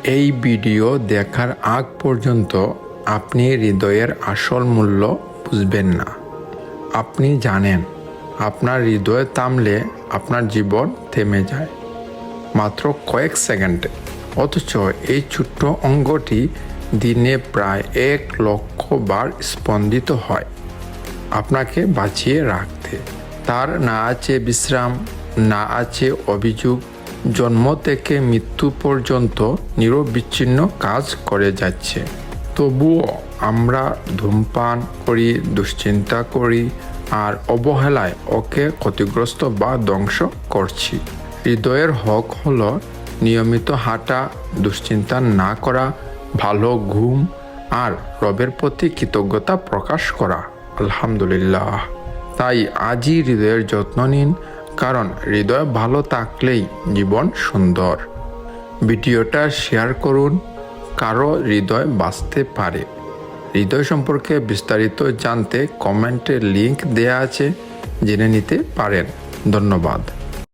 এই ভিডিও দেখার আগ পর্যন্ত আপনি হৃদয়ের আসল মূল্য বুঝবেন না। আপনি জানেন, আপনার হৃদয় থামলে আপনার জীবন থেমে যায় মাত্র কয়েক সেকেন্ডে। অথচ এই ছোট্ট অঙ্গটি দিনে প্রায় 1,00,000 বার স্পন্দিত হয় আপনাকে বাঁচিয়ে রাখতে। তার না আছে বিশ্রাম, না আছে অভিযোগ, জন্ম থেকে মৃত্যু পর্যন্ত নিরবিচ্ছিন্ন কাজ করে যাচ্ছে। তবুও আমরা ধূমপান করি, দুশ্চিন্তা করি আর অবহেলায় ওকে ক্ষতিগ্রস্ত বা ধ্বংস করছি। হৃদয়ের হক হলো নিয়মিত হাঁটা, দুশ্চিন্তা না করা, ভালো ঘুম আর রবের প্রতি কৃতজ্ঞতা প্রকাশ করা। আলহামদুলিল্লাহ। তাই আজই হৃদয়ের যত্ন নিন, কারণ হৃদয় ভালো থাকলেই জীবন সুন্দর। ভিডিওটা শেয়ার করুন, কারো হৃদয় বাঁচতে পারে। হৃদয় সম্পর্কে বিস্তারিত জানতে কমেন্টে লিংক দেয়া আছে, জেনে নিতে পারেন। ধন্যবাদ।